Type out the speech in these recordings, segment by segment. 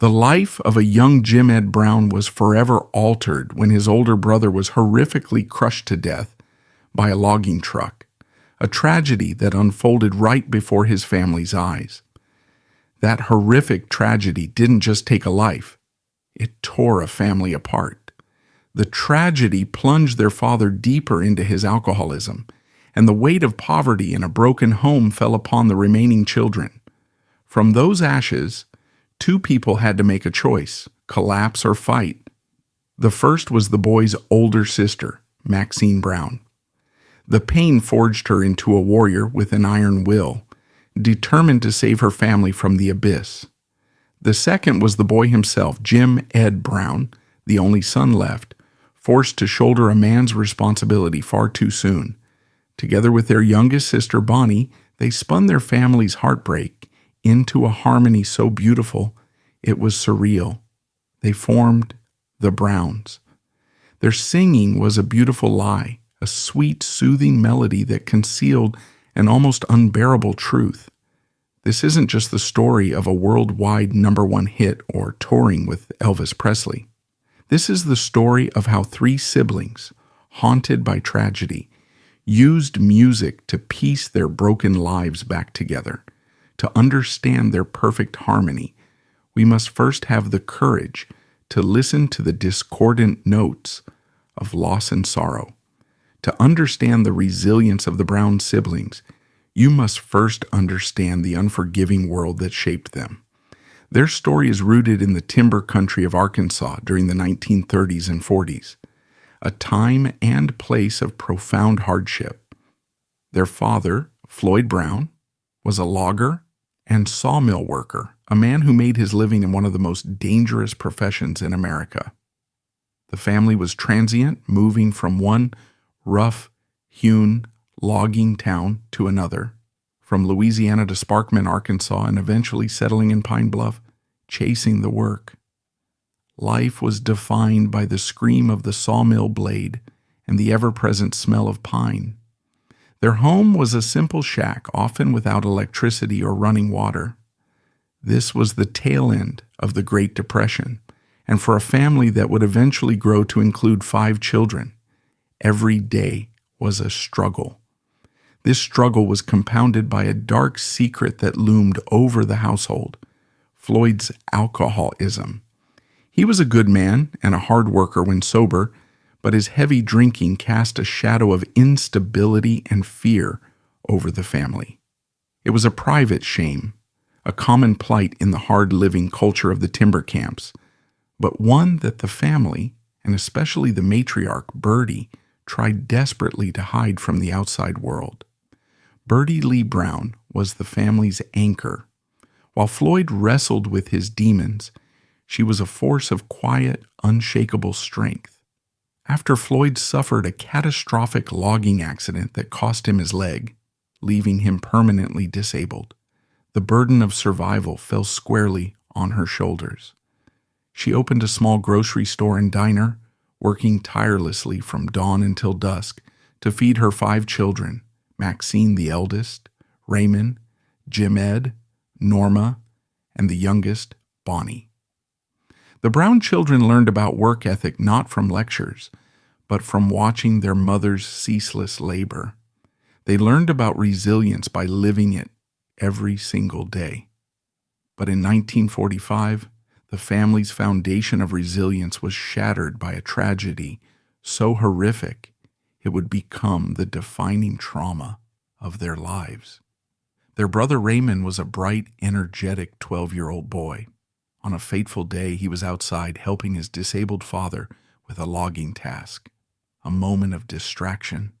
The life of a young Jim Ed Brown was forever altered when his older brother was horrifically crushed to death by a logging truck, a tragedy that unfolded right before his family's eyes. That horrific tragedy didn't just take a life, it tore a family apart. The tragedy plunged their father deeper into his alcoholism, and the weight of poverty in a broken home fell upon the remaining children. From those ashes, two people had to make a choice: collapse or fight. The first was the boy's older sister, Maxine Brown. The pain forged her into a warrior with an iron will, determined to save her family from the abyss. The second was the boy himself, Jim Ed Brown, the only son left, forced to shoulder a man's responsibility far too soon. Together with their youngest sister, Bonnie, they spun their family's heartbreak into a harmony so beautiful it was surreal. They formed the Browns. Their singing was a beautiful lie, a sweet, soothing melody that concealed an almost unbearable truth. This isn't just the story of a worldwide #1 hit or touring with Elvis Presley. This is the story of how three siblings, haunted by tragedy, used music to piece their broken lives back together. To understand their perfect harmony, we must first have the courage to listen to the discordant notes of loss and sorrow. To understand the resilience of the Brown siblings, you must first understand the unforgiving world that shaped them. Their story is rooted in the timber country of Arkansas during the 1930s and 40s, a time and place of profound hardship. Their father, Floyd Brown, was a logger and sawmill worker, a man who made his living in one of the most dangerous professions in America. The family was transient, moving from one rough-hewn logging town to another, from Louisiana to Sparkman, Arkansas, and eventually settling in Pine Bluff, chasing the work. Life was defined by the scream of the sawmill blade and the ever-present smell of pine. Their home was a simple shack, often without electricity or running water. This was the tail end of the Great Depression, and for a family that would eventually grow to include 5 children, every day was a struggle. This struggle was compounded by a dark secret that loomed over the household: Floyd's alcoholism. He was a good man and a hard worker when sober, but his heavy drinking cast a shadow of instability and fear over the family. It was a private shame, a common plight in the hard-living culture of the timber camps, but one that the family, and especially the matriarch, Bertie, tried desperately to hide from the outside world. Bertie Lee Brown was the family's anchor. While Floyd wrestled with his demons, she was a force of quiet, unshakable strength. After Floyd suffered a catastrophic logging accident that cost him his leg, leaving him permanently disabled, the burden of survival fell squarely on her shoulders. She opened a small grocery store and diner, working tirelessly from dawn until dusk to feed her 5 children: Maxine, the eldest, Raymond, Jim Ed, Norma, and the youngest, Bonnie. The Brown children learned about work ethic not from lectures, but from watching their mother's ceaseless labor. They learned about resilience by living it every single day. But in 1945, the family's foundation of resilience was shattered by a tragedy so horrific it would become the defining trauma of their lives. Their brother Raymond was a bright, energetic 12-year-old boy. On a fateful day, he was outside helping his disabled father with a logging task. A moment of distraction,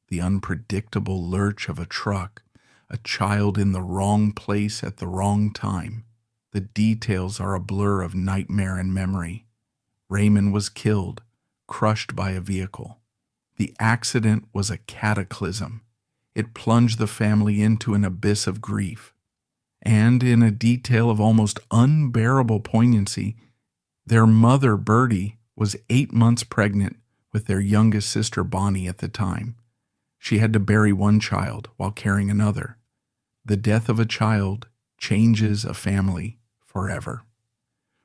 the unpredictable lurch of a truck, a child in the wrong place at the wrong time. The details are a blur of nightmare and memory. Raymond was killed, crushed by a vehicle. The accident was a cataclysm. It plunged the family into an abyss of grief. And in a detail of almost unbearable poignancy, their mother, Bertie, was 8 months pregnant with their youngest sister, Bonnie, at the time. She had to bury one child while carrying another. The death of a child changes a family forever.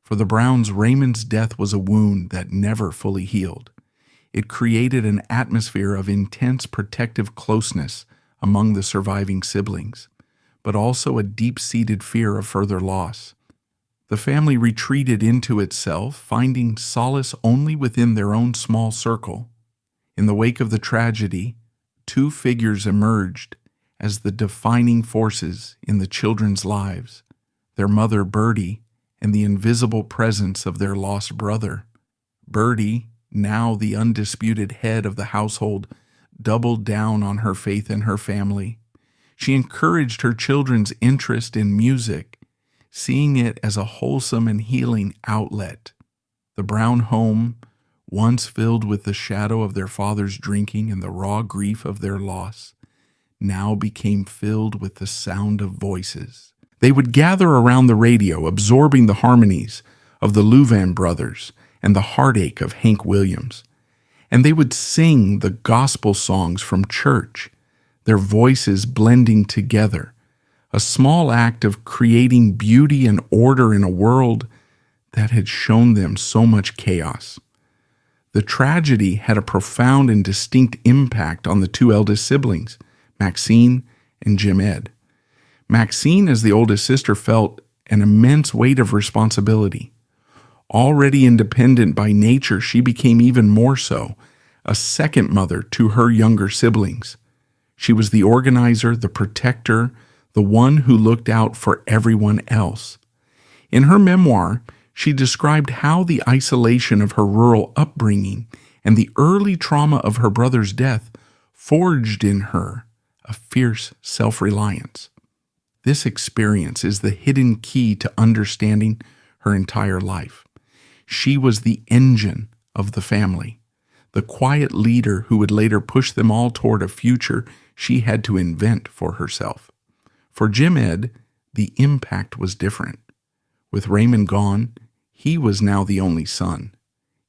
For the Browns, Raymond's death was a wound that never fully healed. It created an atmosphere of intense protective closeness among the surviving siblings, but also a deep-seated fear of further loss. The family retreated into itself, finding solace only within their own small circle. In the wake of the tragedy, two figures emerged as the defining forces in the children's lives: their mother, Bertie, and the invisible presence of their lost brother. Bertie, now the undisputed head of the household, doubled down on her faith in her family. She encouraged her children's interest in music, seeing it as a wholesome and healing outlet. The Brown home, once filled with the shadow of their father's drinking and the raw grief of their loss, now became filled with the sound of voices. They would gather around the radio, absorbing the harmonies of the Louvain brothers and the heartache of Hank Williams. And they would sing the gospel songs from church, their voices blending together, a small act of creating beauty and order in a world that had shown them so much chaos. The tragedy had a profound and distinct impact on the two eldest siblings, Maxine and Jim Ed. Maxine, as the oldest sister, felt an immense weight of responsibility. Already independent by nature, she became even more so, a second mother to her younger siblings. She was the organizer, the protector, the one who looked out for everyone else. In her memoir, she described how the isolation of her rural upbringing and the early trauma of her brother's death forged in her a fierce self-reliance. This experience is the hidden key to understanding her entire life. She was the engine of the family, the quiet leader who would later push them all toward a future she had to invent for herself. For Jim Ed, the impact was different. With Raymond gone, he was now the only son.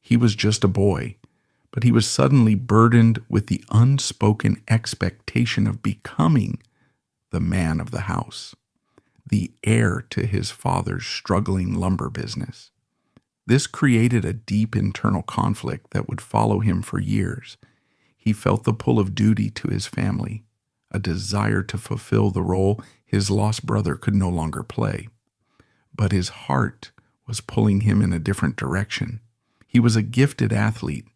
He was just a boy, but he was suddenly burdened with the unspoken expectation of becoming the man of the house, the heir to his father's struggling lumber business. This created a deep internal conflict that would follow him for years. He felt the pull of duty to his family, a desire to fulfill the role his lost brother could no longer play. But his heart was pulling him in a different direction. He was a gifted athlete,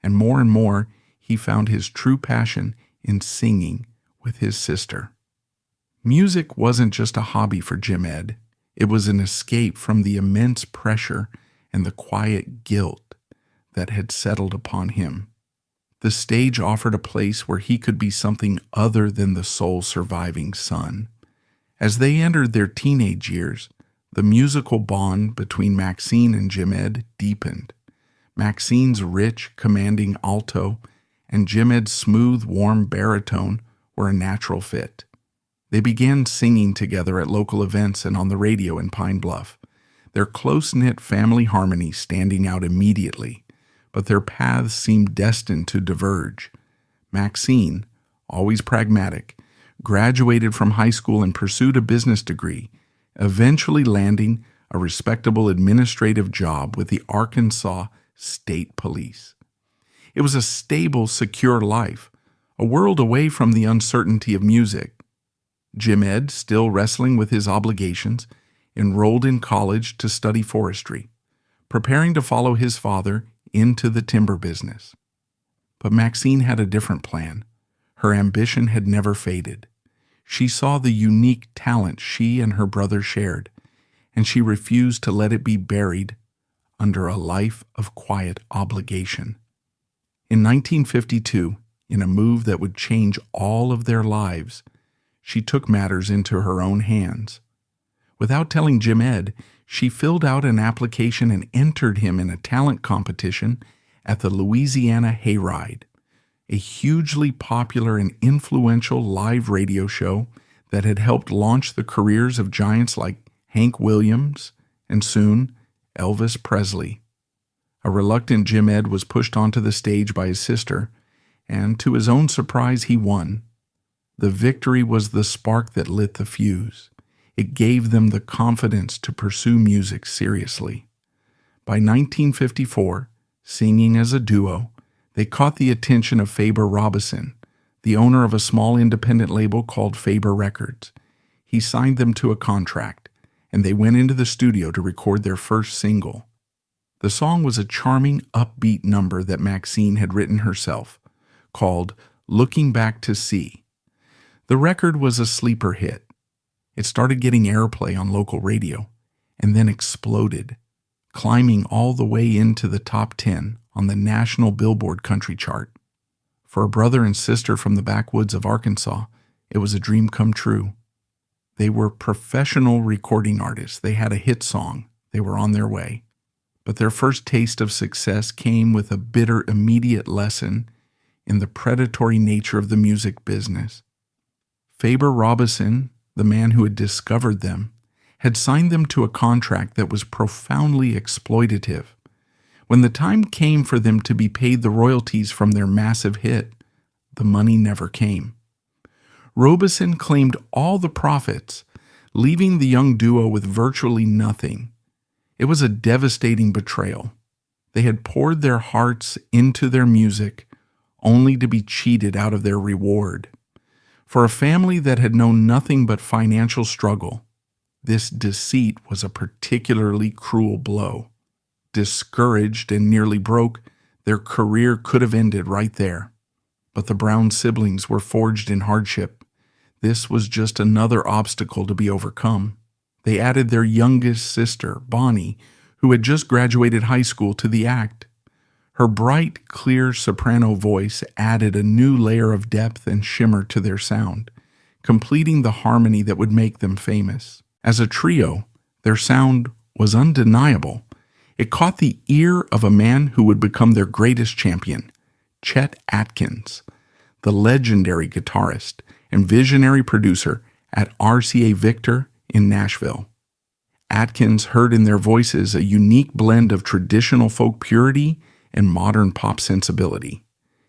and more he found his true passion in singing with his sister. Music wasn't just a hobby for Jim Ed. It was an escape from the immense pressure and the quiet guilt that had settled upon him. The stage offered a place where he could be something other than the sole surviving son. As they entered their teenage years, the musical bond between Maxine and Jim Ed deepened. Maxine's rich, commanding alto and Jim Ed's smooth, warm baritone were a natural fit. They began singing together at local events and on the radio in Pine Bluff, their close-knit family harmony standing out immediately, but their paths seemed destined to diverge. Maxine, always pragmatic, graduated from high school and pursued a business degree, eventually landing a respectable administrative job with the Arkansas State Police. It was a stable, secure life, a world away from the uncertainty of music. Jim Ed, still wrestling with his obligations, enrolled in college to study forestry, preparing to follow his father into the timber business. But Maxine had a different plan. Her ambition had never faded. She saw the unique talent she and her brother shared, and she refused to let it be buried under a life of quiet obligation. In 1952, in a move that would change all of their lives, she took matters into her own hands. Without telling Jim Ed, she filled out an application and entered him in a talent competition at the Louisiana Hayride, a hugely popular and influential live radio show that had helped launch the careers of giants like Hank Williams and soon Elvis Presley. A reluctant Jim Ed was pushed onto the stage by his sister, and to his own surprise he won. The victory was the spark that lit the fuse. It gave them the confidence to pursue music seriously. By 1954, singing as a duo, they caught the attention of Faber Robison, the owner of a small independent label called Faber Records. He signed them to a contract, and they went into the studio to record their first single. The song was a charming, upbeat number that Maxine had written herself, called Looking Back to See. The record was a sleeper hit. It started getting airplay on local radio, and then exploded, climbing all the way into the top 10 on the national Billboard country chart. For a brother and sister from the backwoods of Arkansas, it was a dream come true. They were professional recording artists. They had a hit song. They were on their way. But their first taste of success came with a bitter, immediate lesson in the predatory nature of the music business. Faber Robison, the man who had discovered them, had signed them to a contract that was profoundly exploitative. When the time came for them to be paid the royalties from their massive hit, the money never came. Robison claimed all the profits, leaving the young duo with virtually nothing. It was a devastating betrayal. They had poured their hearts into their music, only to be cheated out of their reward. For a family that had known nothing but financial struggle, this deceit was a particularly cruel blow. Discouraged and nearly broke, their career could have ended right there. But the Brown siblings were forged in hardship. This was just another obstacle to be overcome. They added their youngest sister, Bonnie, who had just graduated high school, to the act. Her bright, clear soprano voice added a new layer of depth and shimmer to their sound, completing the harmony that would make them famous. As a trio, their sound was undeniable. It caught the ear of a man who would become their greatest champion, Chet Atkins, the legendary guitarist and visionary producer at RCA Victor in Nashville. Atkins heard in their voices a unique blend of traditional folk purity and modern pop sensibility.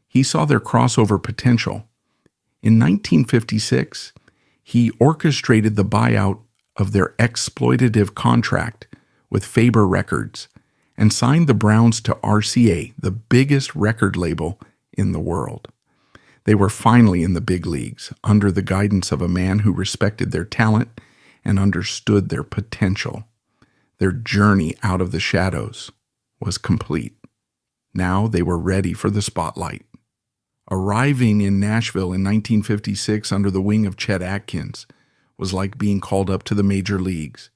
He saw their crossover potential. In 1956, he orchestrated the buyout of their exploitative contract with Faber Records and signed the Browns to RCA, the biggest record label in the world. They were finally in the big leagues, under the guidance of a man who respected their talent and understood their potential. Their journey out of the shadows was complete. Now they were ready for the spotlight. Arriving in Nashville in 1956 under the wing of Chet Atkins was like being called up to the major leagues.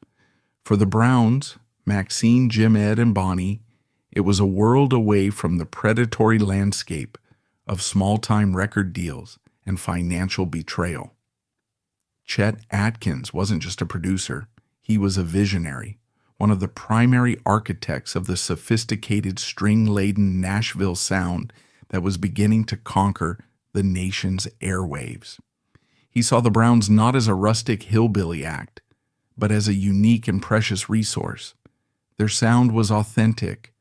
For the Browns, Maxine, Jim, Ed, and Bonnie, it was a world away from the predatory landscape of small-time record deals and financial betrayal. Chet Atkins wasn't just a producer, he was a visionary, one of the primary architects of the sophisticated string-laden Nashville sound that was beginning to conquer the nation's airwaves. He saw the Browns not as a rustic hillbilly act, but as a unique and precious resource. Their sound was authentic,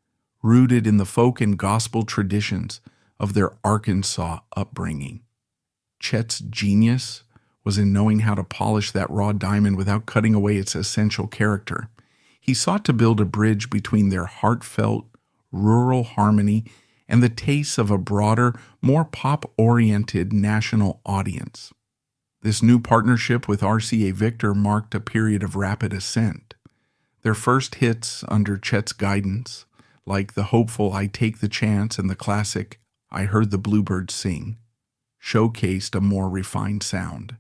rooted in the folk and gospel traditions of their Arkansas upbringing. Chet's genius was in knowing how to polish that raw diamond without cutting away its essential character. He sought to build a bridge between their heartfelt, rural harmony and the tastes of a broader, more pop-oriented national audience. This new partnership with RCA Victor marked a period of rapid ascent. Their first hits under Chet's guidance, like the hopeful I Take the Chance and the classic I Heard the Bluebirds Sing, showcased a more refined sound.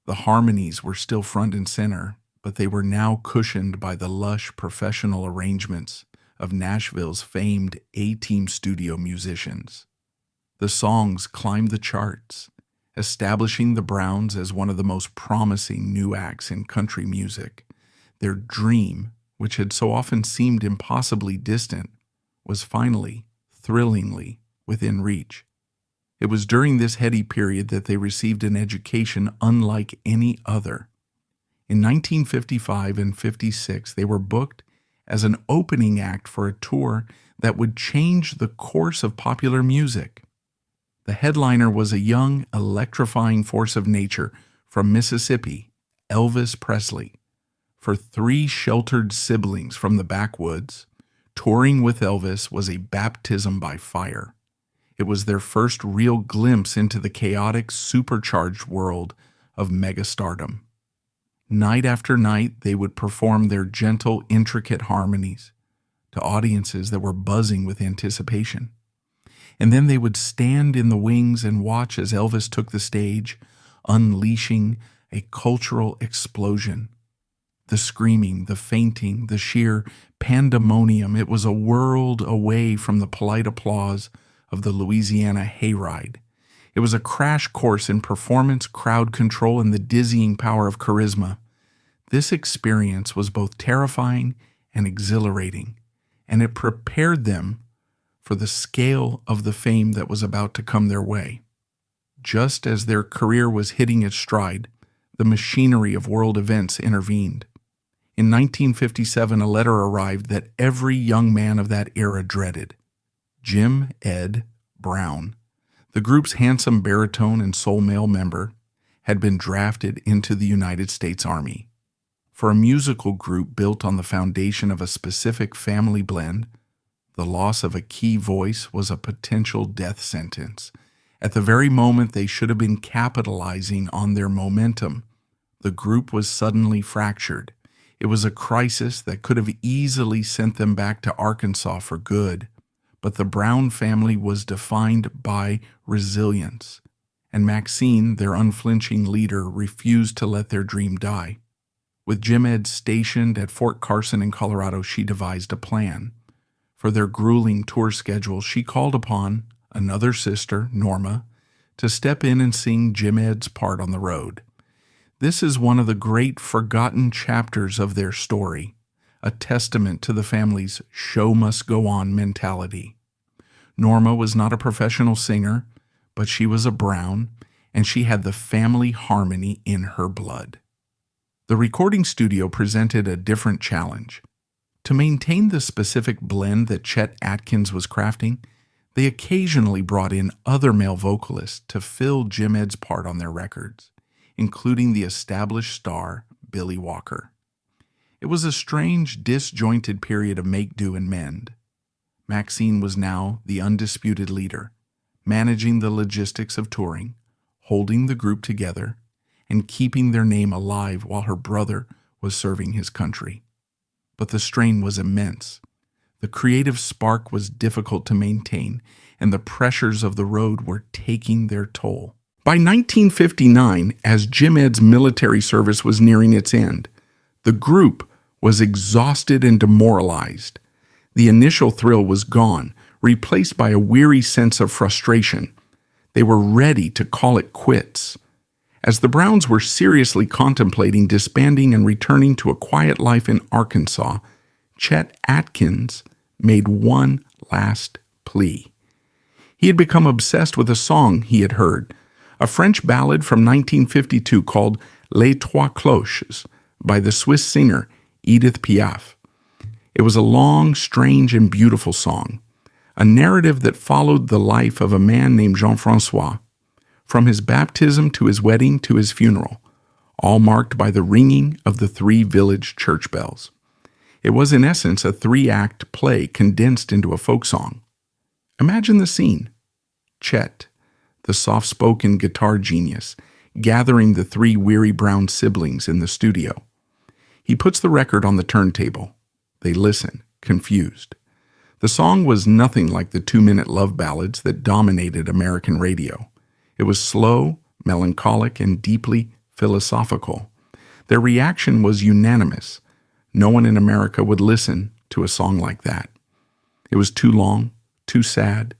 The harmonies were still front and center, but they were now cushioned by the lush professional arrangements of Nashville's famed A-Team studio musicians. The songs climbed the charts, establishing the Browns as one of the most promising new acts in country music. Their dream, which had so often seemed impossibly distant, was finally, thrillingly, within reach. It was during this heady period that they received an education unlike any other. In 1955 and 56, they were booked as an opening act for a tour that would change the course of popular music. The headliner was a young, electrifying force of nature from Mississippi, Elvis Presley. For three sheltered siblings from the backwoods, Touring with Elvis was a baptism by fire. It was their first real glimpse into the chaotic, supercharged world of megastardom. Night after night, they would perform their gentle, intricate harmonies to audiences that were buzzing with anticipation. And then they would stand in the wings and watch as Elvis took the stage, unleashing a cultural explosion. The screaming, the fainting, the sheer pandemonium. It was a world away from the polite applause of the Louisiana hayride. It was a crash course in performance, crowd control, and the dizzying power of charisma. This experience was both terrifying and exhilarating, and it prepared them for the scale of the fame that was about to come their way. Just as their career was hitting its stride, the machinery of world events intervened. In 1957, a letter arrived that every young man of that era dreaded. Jim Ed Brown, the group's handsome baritone and soul male member, had been drafted into the United States Army. For a musical group built on the foundation of a specific family blend, the loss of a key voice was a potential death sentence. At the very moment they should have been capitalizing on their momentum, the group was suddenly fractured. It was a crisis that could have easily sent them back to Arkansas for good, but the Brown family was defined by resilience, and Maxine, their unflinching leader, refused to let their dream die. With Jim Ed stationed at Fort Carson in Colorado, she devised a plan. For their grueling tour schedule, she called upon another sister, Norma, to step in and sing Jim Ed's part on the road. This is one of the great forgotten chapters of their story, a testament to the family's show must go on mentality. Norma was not a professional singer, but she was a Brown, and she had the family harmony in her blood. The recording studio presented a different challenge. To maintain the specific blend that Chet Atkins was crafting, they occasionally brought in other male vocalists to fill Jim Ed's part on their records, including the established star Billy Walker. It was a strange, disjointed period of make do and mend. Maxine was now the undisputed leader, managing the logistics of touring, holding the group together, and keeping their name alive while her brother was serving his country. But the strain was immense. The creative spark was difficult to maintain, and the pressures of the road were taking their toll. By 1959, as Jim Ed's military service was nearing its end, the group was exhausted and demoralized. The initial thrill was gone, replaced by a weary sense of frustration. They were ready to call it quits. As the Browns were seriously contemplating disbanding and returning to a quiet life in Arkansas, Chet Atkins made one last plea. He had become obsessed with a song he had heard, a French ballad from 1952 called Les Trois Cloches by the Swiss singer Edith Piaf. It was a long, strange, and beautiful song, a narrative that followed the life of a man named Jean-François, from his baptism to his wedding to his funeral, all marked by the ringing of the 3 village church bells. It was in essence a 3-act play condensed into a folk song. Imagine the scene. Chet, the soft-spoken guitar genius, gathering the 3 weary Brown siblings in the studio. He puts the record on the turntable. They listen, confused. The song was nothing like the 2-minute love ballads that dominated American radio. It was slow, melancholic, and deeply philosophical. Their reaction was unanimous. No one in America would listen to a song like that. It was too long, too sad,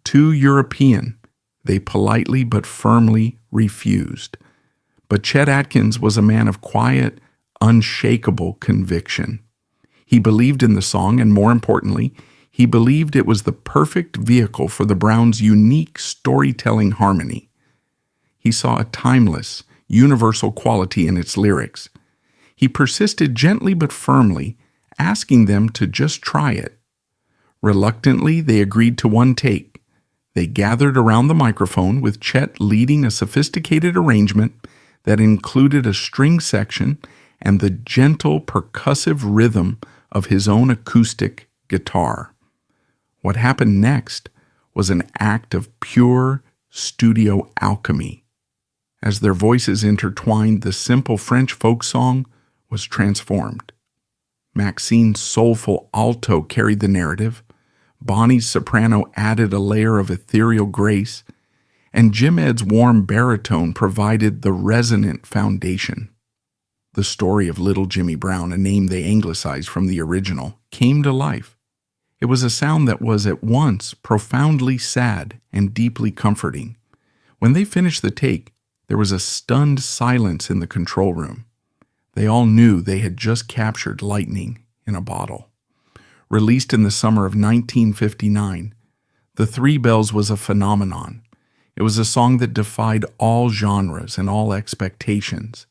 too European. They politely but firmly refused. But Chet Atkins was a man of quiet, unshakable conviction. He believed in the song, and more importantly, he believed it was the perfect vehicle for the Browns' unique storytelling harmony. He saw a timeless, universal quality in its lyrics. He persisted gently but firmly, asking them to just try it. Reluctantly, they agreed to one take. They gathered around the microphone with Chet leading a sophisticated arrangement that included a string section and the gentle percussive rhythm of his own acoustic guitar. What happened next was an act of pure studio alchemy. As their voices intertwined, the simple French folk song was transformed. Maxine's soulful alto carried the narrative, Bonnie's soprano added a layer of ethereal grace, and Jim Ed's warm baritone provided the resonant foundation. The story of Little Jimmy Brown, a name they anglicized from the original, came to life. It was a sound that was at once profoundly sad and deeply comforting. When they finished the take, there was a stunned silence in the control room. They all knew they had just captured lightning in a bottle. Released in the summer of 1959, The Three Bells was a phenomenon. It was a song that defied all genres and all expectations.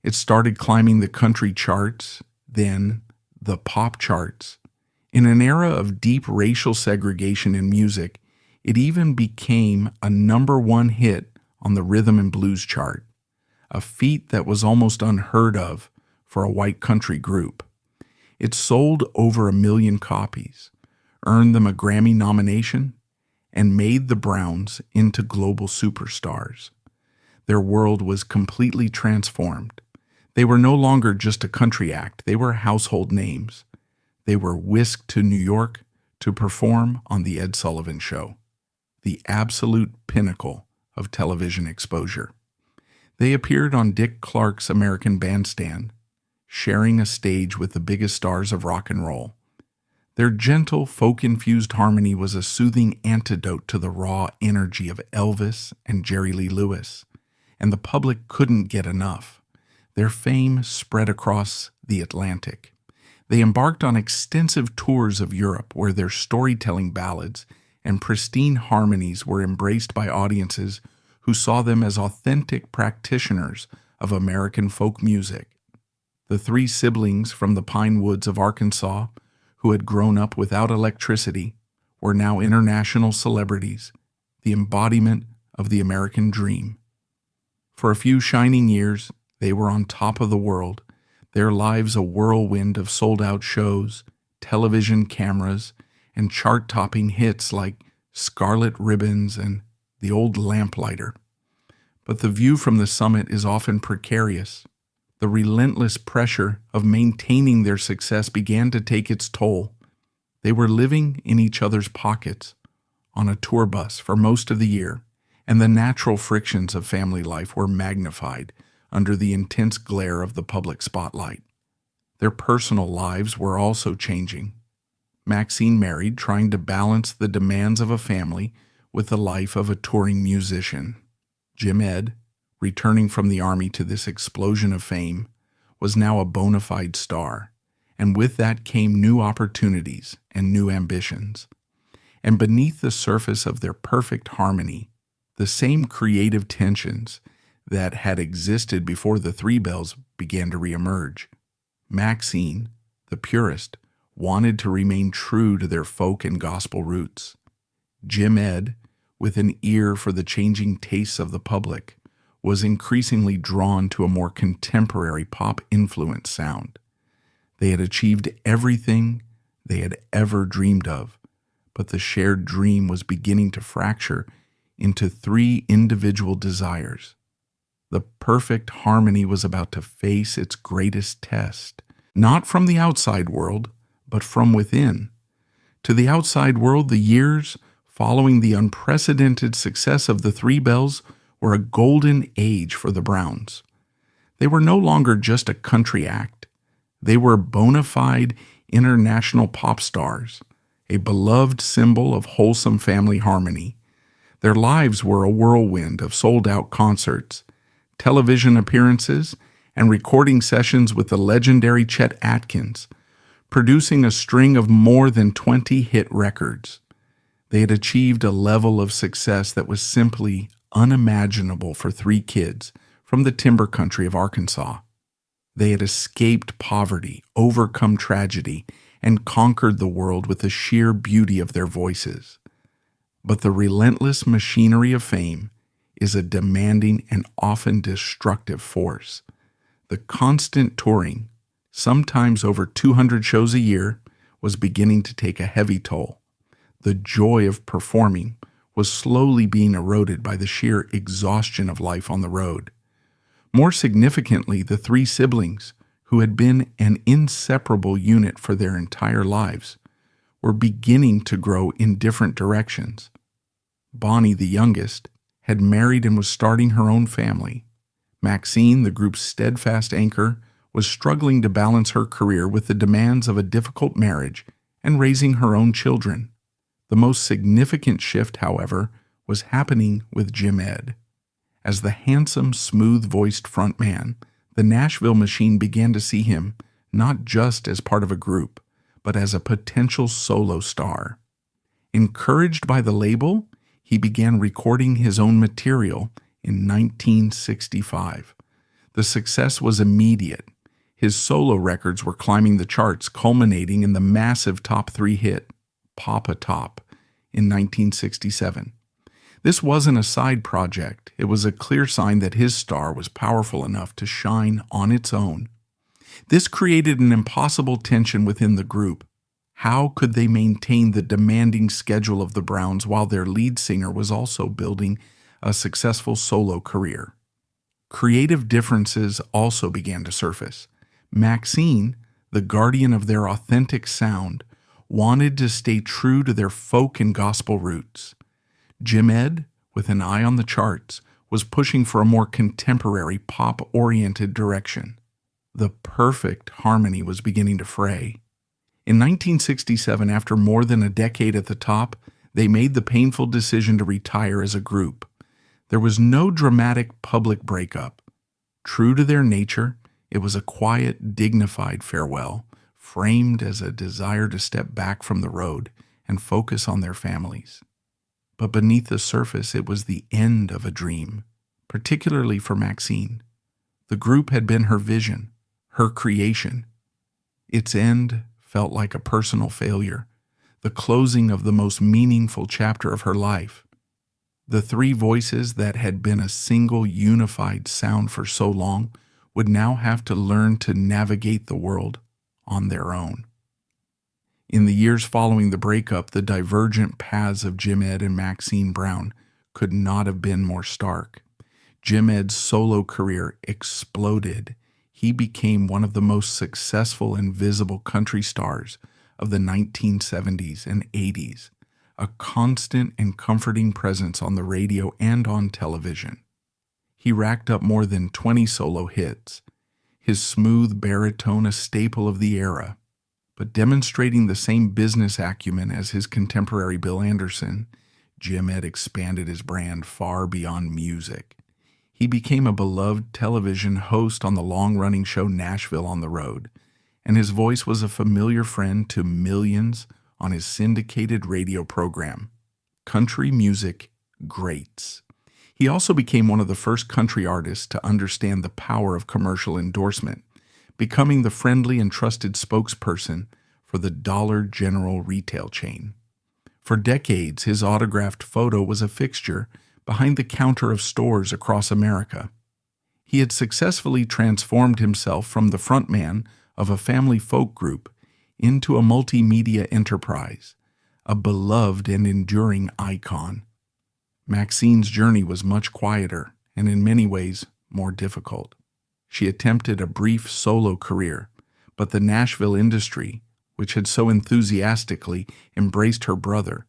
It started climbing the country charts, then the pop charts. In an era of deep racial segregation in music, it even became a #1 hit on the rhythm and blues chart, a feat that was almost unheard of for a white country group. It sold over 1 million copies, earned them a Grammy nomination, and made the Browns into global superstars. Their world was completely transformed. They were no longer just a country act, they were household names. They were whisked to New York to perform on The Ed Sullivan Show, the absolute pinnacle of television exposure. They appeared on Dick Clark's American Bandstand, sharing a stage with the biggest stars of rock and roll. Their gentle, folk-infused harmony was a soothing antidote to the raw energy of Elvis and Jerry Lee Lewis, and the public couldn't get enough. Their fame spread across the Atlantic. They embarked on extensive tours of Europe where their storytelling ballads and pristine harmonies were embraced by audiences who saw them as authentic practitioners of American folk music. The three siblings from the pine woods of Arkansas, who had grown up without electricity, were now international celebrities, the embodiment of the American dream. For a few shining years, they were on top of the world, their lives a whirlwind of sold-out shows, television cameras, and chart-topping hits like Scarlet Ribbons and The Old Lamplighter. But the view from the summit is often precarious. The relentless pressure of maintaining their success began to take its toll. They were living in each other's pockets, on a tour bus for most of the year, and the natural frictions of family life were magnified under the intense glare of the public spotlight. Their personal lives were also changing. Maxine married, trying to balance the demands of a family with the life of a touring musician. Jim Ed, returning from the Army to this explosion of fame, was now a bona fide star, and with that came new opportunities and new ambitions. And beneath the surface of their perfect harmony, the same creative tensions that had existed before the Three Bells began to reemerge. Maxine, the purist, wanted to remain true to their folk and gospel roots. Jim Ed, with an ear for the changing tastes of the public, was increasingly drawn to a more contemporary pop-influenced sound. They had achieved everything they had ever dreamed of, but the shared dream was beginning to fracture into three individual desires. The perfect harmony was about to face its greatest test, not from the outside world, but from within. To the outside world, the years following the unprecedented success of the Three Bells were a golden age for the Browns. They were no longer just a country act. They were bona fide international pop stars, a beloved symbol of wholesome family harmony. Their lives were a whirlwind of sold-out concerts, television appearances, and recording sessions with the legendary Chet Atkins, producing a string of more than 20 hit records. They had achieved a level of success that was simply unimaginable for three kids from the timber country of Arkansas. They had escaped poverty, overcome tragedy, and conquered the world with the sheer beauty of their voices. But the relentless machinery of fame is a demanding and often destructive force. The constant touring, sometimes over 200 shows a year, was beginning to take a heavy toll. The joy of performing was slowly being eroded by the sheer exhaustion of life on the road. More significantly, the three siblings, who had been an inseparable unit for their entire lives, were beginning to grow in different directions. Bonnie, the youngest, had married and was starting her own family. Maxine, the group's steadfast anchor, was struggling to balance her career with the demands of a difficult marriage and raising her own children. The most significant shift, however, was happening with Jim Ed. As the handsome, smooth-voiced frontman, the Nashville Machine began to see him not just as part of a group, but as a potential solo star. Encouraged by the label, he began recording his own material in 1965. The success was immediate. His solo records were climbing the charts, culminating in the massive top 3 hit, Papa Top, in 1967. This wasn't a side project. It was a clear sign that his star was powerful enough to shine on its own. This created an impossible tension within the group. How could they maintain the demanding schedule of the Browns while their lead singer was also building a successful solo career? Creative differences also began to surface. Maxine, the guardian of their authentic sound, wanted to stay true to their folk and gospel roots. Jim Ed, with an eye on the charts, was pushing for a more contemporary, pop-oriented direction. The perfect harmony was beginning to fray. In 1967, after more than a decade at the top, they made the painful decision to retire as a group. There was no dramatic public breakup. True to their nature, it was a quiet, dignified farewell, framed as a desire to step back from the road and focus on their families. But beneath the surface, it was the end of a dream, particularly for Maxine. The group had been her vision, her creation. Its end felt like a personal failure, the closing of the most meaningful chapter of her life. The three voices that had been a single unified sound for so long would now have to learn to navigate the world on their own. In the years following the breakup, the divergent paths of Jim Ed and Maxine Brown could not have been more stark. Jim Ed's solo career exploded. He became one of the most successful and visible country stars of the 1970s and 80s, a constant and comforting presence on the radio and on television. He racked up more than 20 solo hits, his smooth baritone a staple of the era. But demonstrating the same business acumen as his contemporary Bill Anderson, Jim Ed expanded his brand far beyond music. He became a beloved television host on the long-running show Nashville on the Road, and his voice was a familiar friend to millions on his syndicated radio program, Country Music Greats. He also became one of the first country artists to understand the power of commercial endorsement, becoming the friendly and trusted spokesperson for the Dollar General retail chain. For decades, his autographed photo was a fixture behind the counter of stores across America. He had successfully transformed himself from the frontman of a family folk group into a multimedia enterprise, a beloved and enduring icon. Maxine's journey was much quieter and in many ways more difficult. She attempted a brief solo career, but the Nashville industry, which had so enthusiastically embraced her brother,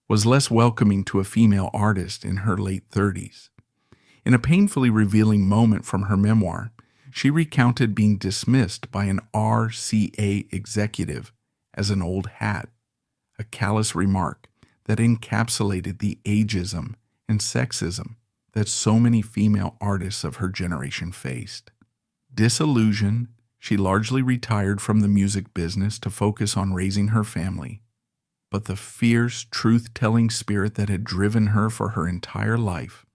was less welcoming to a female artist in her late 30s. In a painfully revealing moment from her memoir, she recounted being dismissed by an RCA executive as an old hat, a callous remark that encapsulated the ageism and sexism that so many female artists of her generation faced. Disillusioned, she largely retired from the music business to focus on raising her family. But the fierce, truth-telling spirit that had driven her for her entire life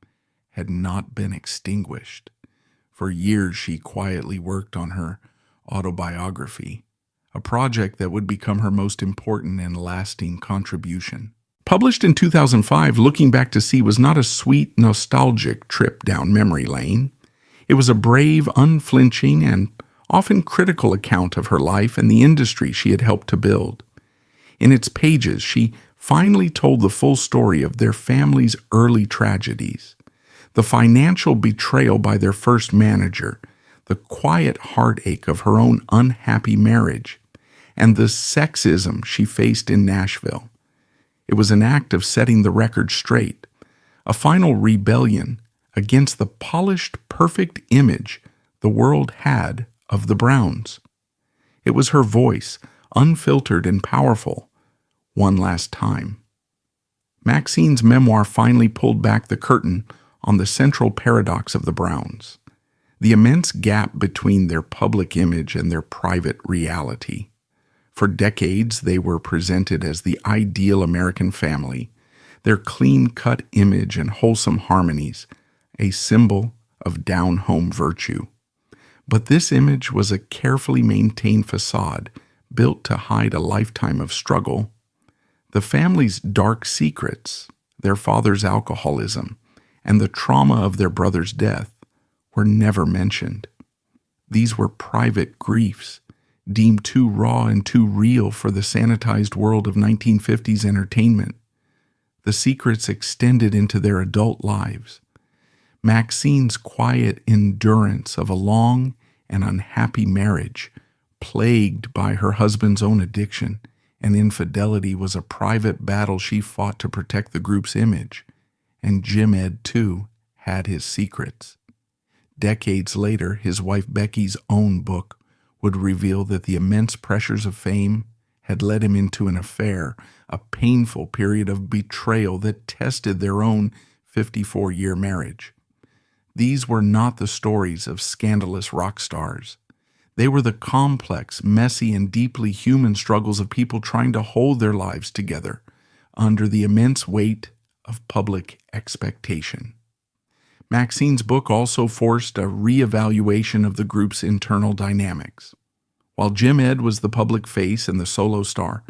had not been extinguished. For years, she quietly worked on her autobiography, a project that would become her most important and lasting contribution. Published in 2005, Looking Back to See was not a sweet, nostalgic trip down memory lane. It was a brave, unflinching, and often critical account of her life and the industry she had helped to build. In its pages, she finally told the full story of their family's early tragedies, the financial betrayal by their first manager, the quiet heartache of her own unhappy marriage, and the sexism she faced in Nashville. It was an act of setting the record straight, a final rebellion against the polished, perfect image the world had of the Browns. It was her voice, unfiltered and powerful, one last time. Maxine's memoir finally pulled back the curtain on the central paradox of the Browns, the immense gap between their public image and their private reality. For decades, they were presented as the ideal American family, their clean-cut image and wholesome harmonies, a symbol of down-home virtue. But this image was a carefully maintained facade built to hide a lifetime of struggle. The family's dark secrets, their father's alcoholism, and the trauma of their brother's death were never mentioned. These were private griefs, deemed too raw and too real for the sanitized world of 1950s entertainment. The secrets extended into their adult lives. Maxine's quiet endurance of a long and unhappy marriage, plagued by her husband's own addiction and infidelity, was a private battle she fought to protect the group's image. And Jim Ed, too, had his secrets. Decades later, his wife Becky's own book would reveal that the immense pressures of fame had led him into an affair, a painful period of betrayal that tested their own 54-year marriage. These were not the stories of scandalous rock stars. They were the complex, messy, and deeply human struggles of people trying to hold their lives together under the immense weight of public expectation. Maxine's book also forced a reevaluation of the group's internal dynamics. While Jim Ed was the public face and the solo star,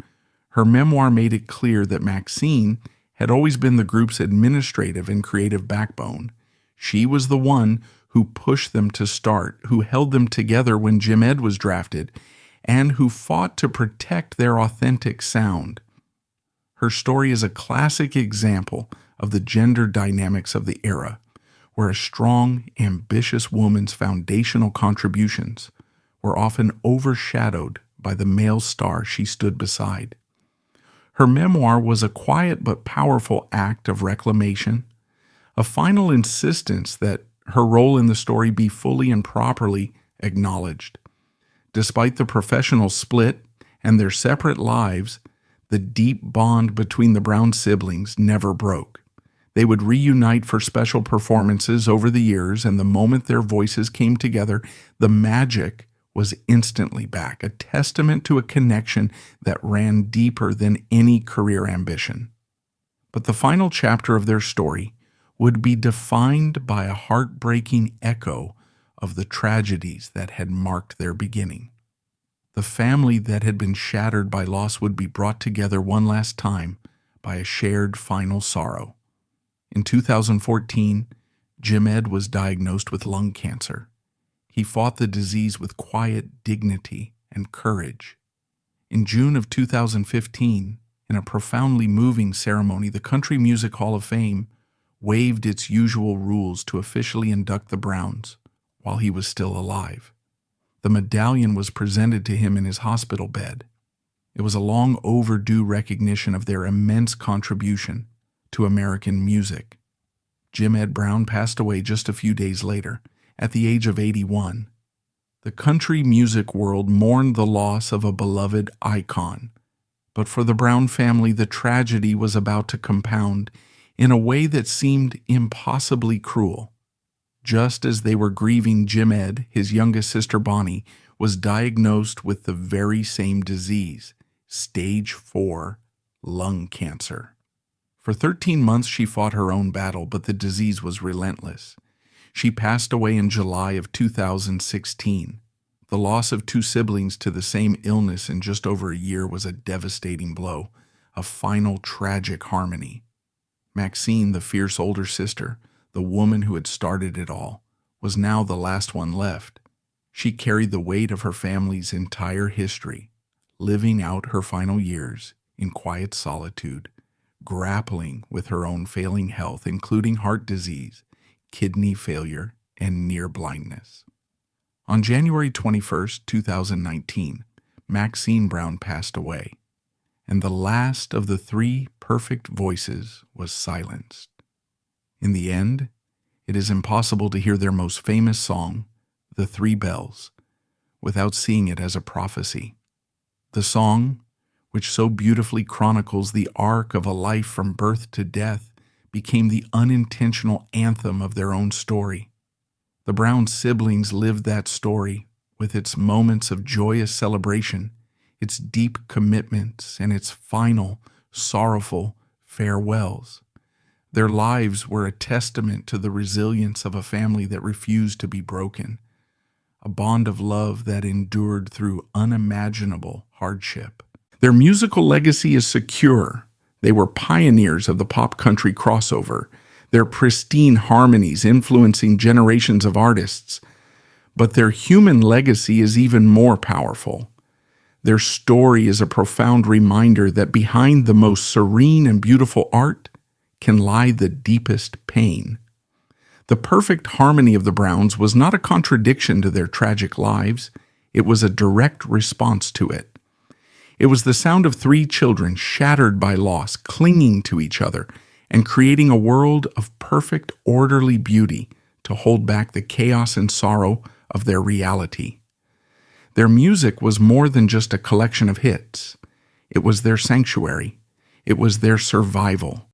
her memoir made it clear that Maxine had always been the group's administrative and creative backbone. She was the one who pushed them to start, who held them together when Jim Ed was drafted, and who fought to protect their authentic sound. Her story is a classic example of the gender dynamics of the era, where a strong, ambitious woman's foundational contributions were often overshadowed by the male star she stood beside. Her memoir was a quiet but powerful act of reclamation, a final insistence that her role in the story be fully and properly acknowledged. Despite the professional split and their separate lives, the deep bond between the Brown siblings never broke. They would reunite for special performances over the years, and the moment their voices came together, the magic was instantly back, a testament to a connection that ran deeper than any career ambition. But the final chapter of their story would be defined by a heartbreaking echo of the tragedies that had marked their beginning. The family that had been shattered by loss would be brought together one last time by a shared final sorrow. In 2014, Jim Ed was diagnosed with lung cancer. He fought the disease with quiet dignity and courage. In June of 2015, in a profoundly moving ceremony, the Country Music Hall of Fame waived its usual rules to officially induct the Browns while he was still alive. The medallion was presented to him in his hospital bed. It was a long overdue recognition of their immense contribution to American music. Jim Ed Brown passed away just a few days later, at the age of 81. The country music world mourned the loss of a beloved icon, but for the Brown family, the tragedy was about to compound in a way that seemed impossibly cruel. Just as they were grieving Jim Ed, his youngest sister Bonnie was diagnosed with the very same disease, stage 4 lung cancer. For 13 months she fought her own battle, but the disease was relentless. She passed away in July of 2016. The loss of 2 siblings to the same illness in just over a year was a devastating blow, a final tragic harmony. Maxine, the fierce older sister, the woman who had started it all, was now the last one left. She carried the weight of her family's entire history, living out her final years in quiet solitude, grappling with her own failing health, including heart disease, kidney failure, and near blindness. On January 21st, 2019, Maxine Brown passed away, and the last of the three perfect voices was silenced. In the end, it is impossible to hear their most famous song, The Three Bells, without seeing it as a prophecy. The song, which so beautifully chronicles the arc of a life from birth to death, became the unintentional anthem of their own story. The Brown siblings lived that story with its moments of joyous celebration, its deep commitments, and its final, sorrowful farewells. Their lives were a testament to the resilience of a family that refused to be broken, a bond of love that endured through unimaginable hardship. Their musical legacy is secure. They were pioneers of the pop-country crossover, their pristine harmonies influencing generations of artists. But their human legacy is even more powerful. Their story is a profound reminder that behind the most serene and beautiful art can lie the deepest pain. The perfect harmony of the Browns was not a contradiction to their tragic lives. It was a direct response to it. It was the sound of three children shattered by loss, clinging to each other, and creating a world of perfect, orderly beauty to hold back the chaos and sorrow of their reality. Their music was more than just a collection of hits. It was their sanctuary. It was their survival.